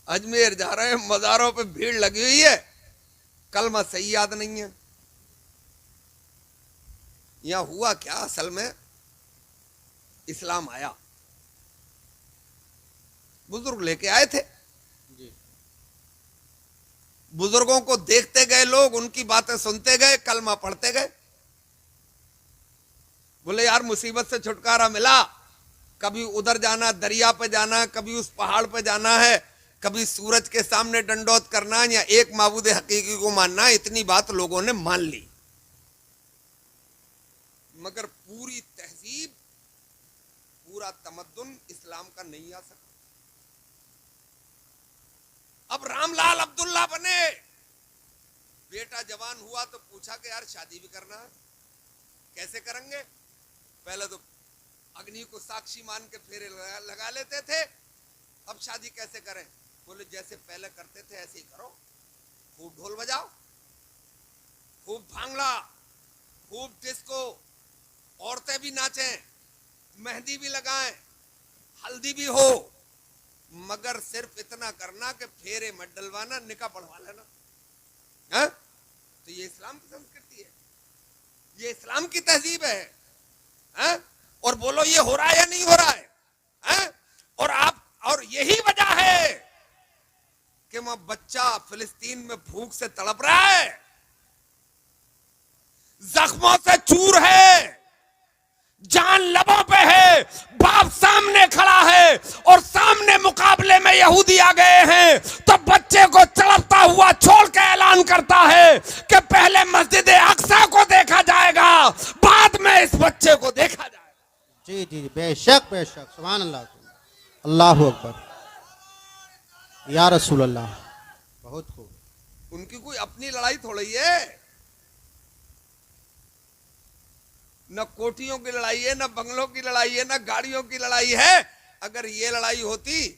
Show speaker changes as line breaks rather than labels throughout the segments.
اجمیر جا رہے ہیں, مزاروں پہ بھیڑ لگی ہوئی ہے, کلمہ صحیح یاد نہیں ہے. یہاں ہوا کیا اصل میں, اسلام آیا, بزرگ لے کے آئے تھے, بزرگوں کو دیکھتے گئے لوگ, ان کی باتیں سنتے گئے, کلمہ پڑھتے گئے. بولے یار مصیبت سے چھٹکارا ملا, کبھی ادھر جانا دریا پہ جانا, کبھی اس پہاڑ پہ جانا ہے, کبھی سورج کے سامنے ڈنڈوت کرنا, یا ایک معبود حقیقی کو ماننا. اتنی بات لوگوں نے مان لی, مگر پوری تہذیب, پورا تمدن اسلام کا نہیں آ سکتا. اب رام لال عبداللہ بنے, بیٹا جوان ہوا تو پوچھا کہ یار شادی بھی کرنا ہے, کیسے کریں گے؟ پہلے تو اگنی کو ساکشی مان کے پھیرے لگا لیتے تھے, اب شادی کیسے کریں؟ بولے جیسے پہلے کرتے تھے ایسے ہی کرو, خوب ڈھول بجاؤ, خوب بھانگڑا, خوب ڈسکو, عورتیں بھی ناچیں, مہندی بھی لگائیں, ہلدی بھی ہو, مگر صرف اتنا کرنا کہ پھیرے مت ڈلوانا, نکاح پڑھوا لینا. ہاں؟ تو یہ اسلام کی سنسکرتی ہے, یہ اسلام کی تہذیب ہے. ہاں؟ اور بولو یہ ہو رہا ہے یا نہیں ہو رہا ہے؟ ہاں؟ اور یہی وجہ ہے کہ وہ بچہ فلسطین میں بھوک سے تڑپ رہا ہے, زخموں سے چور ہے, جان لبوں پہ ہے, باپ سامنے کھڑا ہے, اور سامنے مقابلے میں یہودی آ گئے ہیں, تو بچے کو تڑپتا ہوا چھوڑ کے اعلان کرتا ہے کہ پہلے مسجد اقصی کو دیکھا جائے گا, بعد میں اس بچے کو دیکھا جائے گا.
جی جی بے شک بے شک, سبحان اللہ, اللہ اکبر, یا رسول اللہ, بہت خوب.
ان کی کوئی اپنی لڑائی تھوڑی ہے, نہ کوٹھیوں کی لڑائی ہے, نہ بنگلوں کی لڑائی ہے, نہ گاڑیوں کی لڑائی ہے. اگر یہ لڑائی ہوتی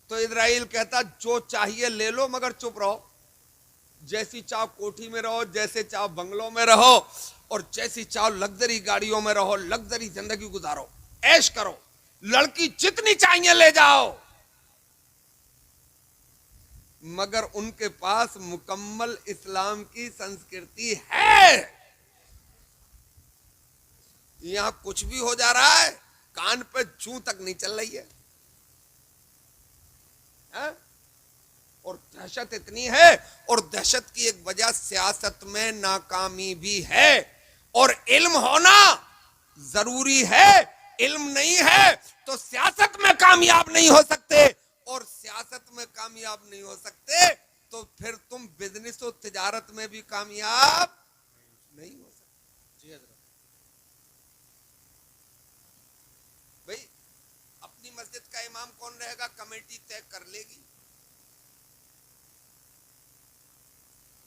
تو اسرائیل کہتا جو چاہیے لے لو مگر چپ رہو, جیسی چاہو کوٹھی میں رہو, جیسے چاہو بنگلوں میں رہو, اور جیسی چاہو لگژری گاڑیوں میں رہو, لگژری زندگی گزارو, عیش کرو, لڑکی جتنی چاہیے لے جاؤ. مگر ان کے پاس مکمل اسلام کی سنسکرتی ہے. یہاں کچھ بھی ہو جا رہا ہے, کان پہ جوں تک نہیں چل رہی ہے. اور دہشت اتنی ہے, اور دہشت کی ایک وجہ سیاست میں ناکامی بھی ہے. اور علم ہونا ضروری ہے, علم نہیں ہے تو سیاست میں کامیاب نہیں ہو سکتے, اور سیاست میں کامیاب نہیں ہو سکتے تو پھر تم بزنس و تجارت میں بھی کامیاب نہیں ہو سکتے.
جی حضرت.
بھئی اپنی مسجد کا امام کون رہے گا, کمیٹی طے کر لے گی.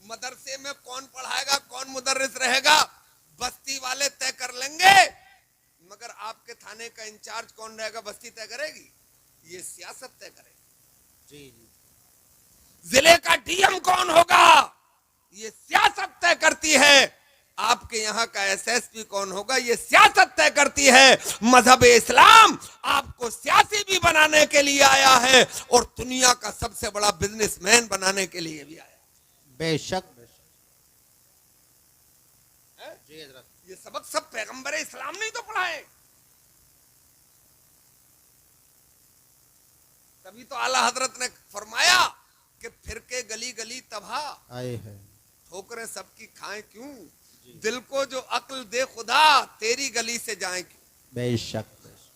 مدرسے میں کون پڑھائے گا, کون مدرس رہے گا, بستی والے طے کر لیں گے. مگر آپ کے تھانے کا انچارج کون رہے گا, بستی طے کرے گی, یہ سیاست طے کرے گی.
جی جی.
ضلع کا ڈی ایم کون ہوگا, یہ سیاست طے کرتی ہے. آپ کے یہاں کا ایس ایس پی کون ہوگا, یہ سیاست طے کرتی ہے. مذہب اسلام آپ کو سیاسی بھی بنانے کے لیے آیا ہے, اور دنیا کا سب سے بڑا بزنس مین بنانے کے لیے بھی آیا.
بے شک بے شک. جی حضرت.
یہ سبق سب پیغمبر اسلام نہیں تو پڑھائے. تبھی تو اعلی حضرت نے فرمایا کہ فرقے گلی گلی تباہ,
آئے ہے,
ٹھوکریں سب کی کھائیں کیوں, دل کو جو عقل دے خدا, تیری گلی سے جائیں کیوں.
بے شک بے شک.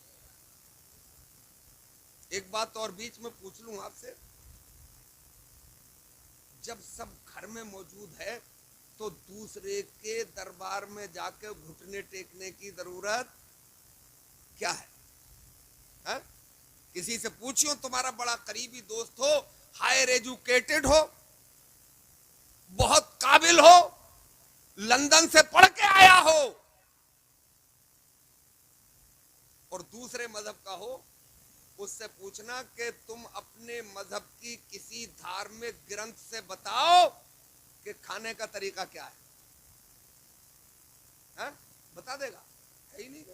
ایک بات اور بیچ میں پوچھ لوں آپ سے, جب سب گھر میں موجود ہے تو دوسرے کے دربار میں جا کے گھٹنے ٹیکنے کی ضرورت کیا ہے؟ ہاں؟ کسی سے پوچھو, تمہارا بڑا قریبی دوست ہو, ہائر ایجوکیٹڈ ہو, بہت قابل ہو, لندن سے پڑھ کے آیا ہو, اور دوسرے مذہب کا ہو, اس سے پوچھنا کہ تم اپنے مذہب کی کسی دھارمک گرنتھ سے بتاؤ کہ کھانے کا طریقہ کیا ہے. ہاں؟ بتا دے گا, ہے ہی نہیں,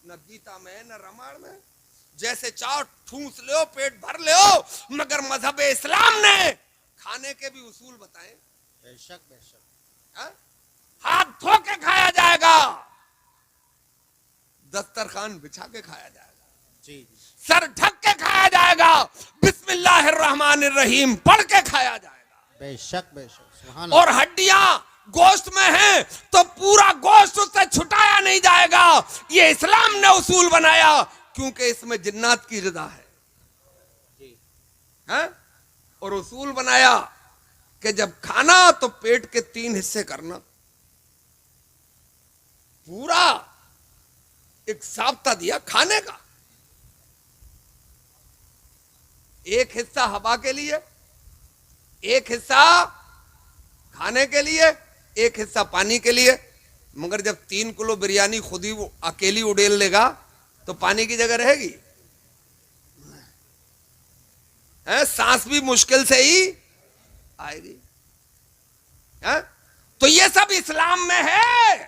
نہ گیتا میں, نہ رامائن میں. جیسے چاہو ٹھوس لو پیٹ بھر لو، مگر مذہب اسلام نے کھانے کے بھی اصول بتائے.
بے شک بے شک.
ہاتھ دھو کے کھایا جائے گا، دسترخوان بچھا کے کھایا جائے گا،
جی
سر ڈھک کے کھایا جائے گا، بسم اللہ الرحمن الرحیم پڑھ کے کھایا جائے گا.
بے شک بے شک. سبحان
اور
اللہ.
ہڈیاں گوشت میں ہیں تو پورا گوشت اس سے چھٹایا نہیں جائے گا. یہ اسلام نے اصول بنایا کیونکہ اس میں جنات کی رضا ہے. اور اصول بنایا کہ جب کھانا تو پیٹ کے 3 حصے کرنا. پورا ایک ضابطہ دیا کھانے کا. ایک حصہ ہوا کے لیے، ایک حصہ کھانے کے لیے، ایک حصہ پانی کے لیے. مگر جب 3 کلو بریانی خود ہی وہ اکیلی اڈیل لے گا تو پانی کی جگہ رہے گی؟ سانس بھی مشکل سے ہی آئے گی. تو یہ سب اسلام میں ہے.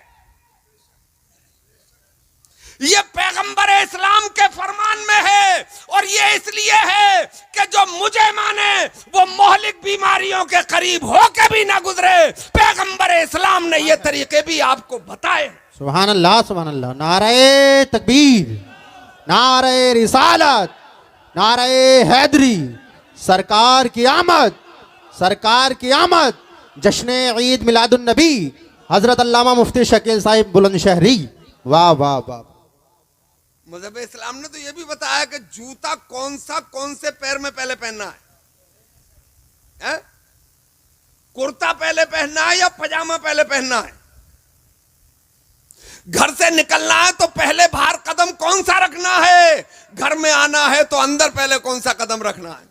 یہ پیغمبر اسلام کے فرمان میں ہے. اور یہ اس لیے ہے کہ جو مجھے مانے وہ مہلک بیماریوں کے قریب ہو کے بھی نہ گزرے. پیغمبر اسلام نے یہ طریقے بھی آپ کو بتائے.
سبحان اللہ سبحان اللہ. نعرہ تکبیر، نعرہ رسالت، نعرہ حیدری. سرکار کی آمد، سرکار کی آمد. جشن عید میلاد النبی حضرت علامہ مفتی شکیل صاحب بلند شہری. واہ واہ واہ.
مذہب اسلام نے تو یہ بھی بتایا کہ جوتا کون سے پیر میں پہلے پہننا ہے. کرتا پہلے پہننا ہے یا پجامہ پہلے پہننا ہے. گھر سے نکلنا ہے تو پہلے باہر قدم کون سا رکھنا ہے. گھر میں آنا ہے تو اندر پہلے کون سا قدم رکھنا ہے.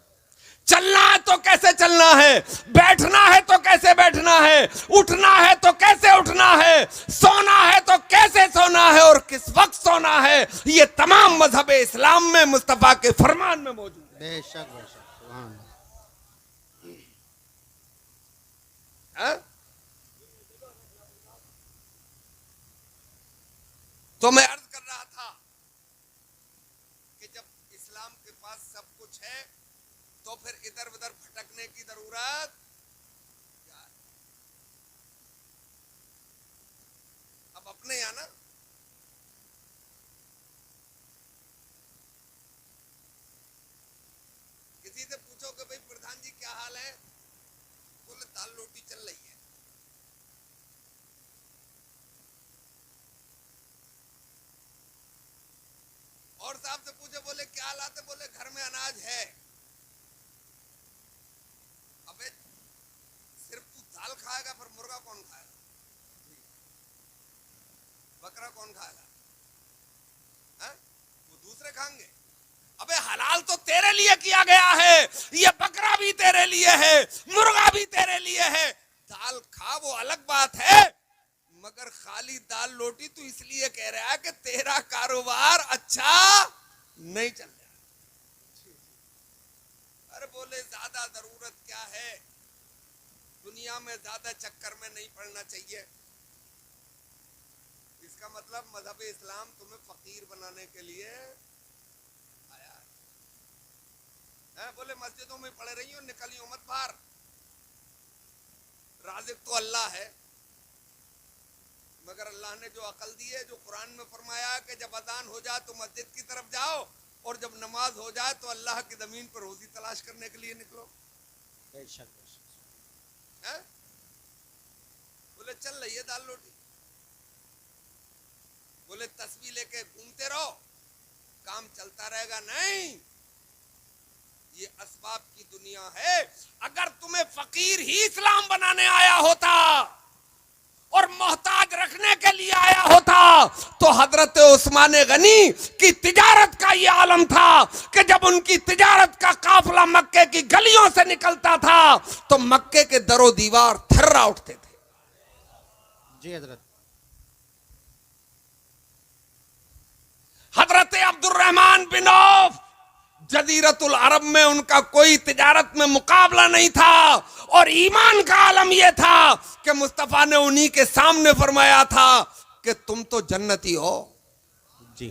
چلنا ہے تو کیسے چلنا ہے، بیٹھنا ہے تو کیسے بیٹھنا ہے، اٹھنا ہے تو کیسے اٹھنا ہے، سونا ہے تو کیسے سونا ہے اور کس وقت سونا ہے. یہ تمام مذہب اسلام میں مصطفیٰ کے فرمان میں موجود ہے.
بے شک بے شک. سبحان اللہ.
تو میں عرض کر رہا تھا کہ جب اسلام کے پاس سب کچھ ہے تو پھر ادھر ادھر بھٹکنے کی ضرورت کیا ہے. اب اپنے یہاں نا کسی سے پوچھو کہ بھائی پردھان جی کیا حال ہے، بولے دال روٹی چل رہی ہے. اور صاحب سے پوچھے بولے کیا حالات ہے، بولے گھر میں اناج ہے. ابے صرف تو دال کھائے گا پھر مرغا کون کھائے گا، بکرا کون کھائے گا؟ وہ دوسرے کھائیں گے. ابے حلال تو تیرے لیے کیا گیا ہے، یہ بکرا بھی تیرے لیے ہے، مرغا بھی تیرے لیے ہے. دال کھا وہ الگ بات ہے، مگر خالی دال روٹی تو اس لیے کہہ رہا ہے کہ تیرا کاروبار اچھا نہیں چل رہا. ارے بولے زیادہ ضرورت کیا ہے، دنیا میں زیادہ چکر میں نہیں پڑنا چاہیے. اس کا مطلب مذہب اسلام تمہیں فقیر بنانے کے لیے آیا ہے. بولے مسجدوں میں پڑھ رہی ہو، نکلی ہو مت باہر. رازق تو اللہ ہے، مگر اللہ نے جو عقل دی ہے، جو قرآن میں فرمایا کہ جب اذان ہو جائے تو مسجد کی طرف جاؤ اور جب نماز ہو جائے تو اللہ کی زمین پر روزی تلاش کرنے کے لیے نکلو.
بے شک بے شک.
بولے چل رہی ہے دال روٹی، بولے تسبیح لے کے گھومتے رہو کام چلتا رہے گا. نہیں، یہ اسباب کی دنیا ہے. اگر تمہیں فقیر ہی اسلام بنانے آیا ہوتا اور محتاج رکھنے کے لیے آیا ہوتا تو حضرت عثمان غنی کی تجارت کا یہ عالم تھا کہ جب ان کی تجارت کا قافلہ مکے کی گلیوں سے نکلتا تھا تو مکے کے در و دیوار تھرا اٹھتے تھے.
جی حضرت.
حضرت عبد الرحمن بن عوف جزیرت العرب میں ان کا کوئی تجارت میں مقابلہ نہیں تھا، اور ایمان کا عالم یہ تھا کہ مصطفیٰ نے انہی کے سامنے فرمایا تھا کہ تم تو جنتی ہو.
جی.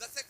10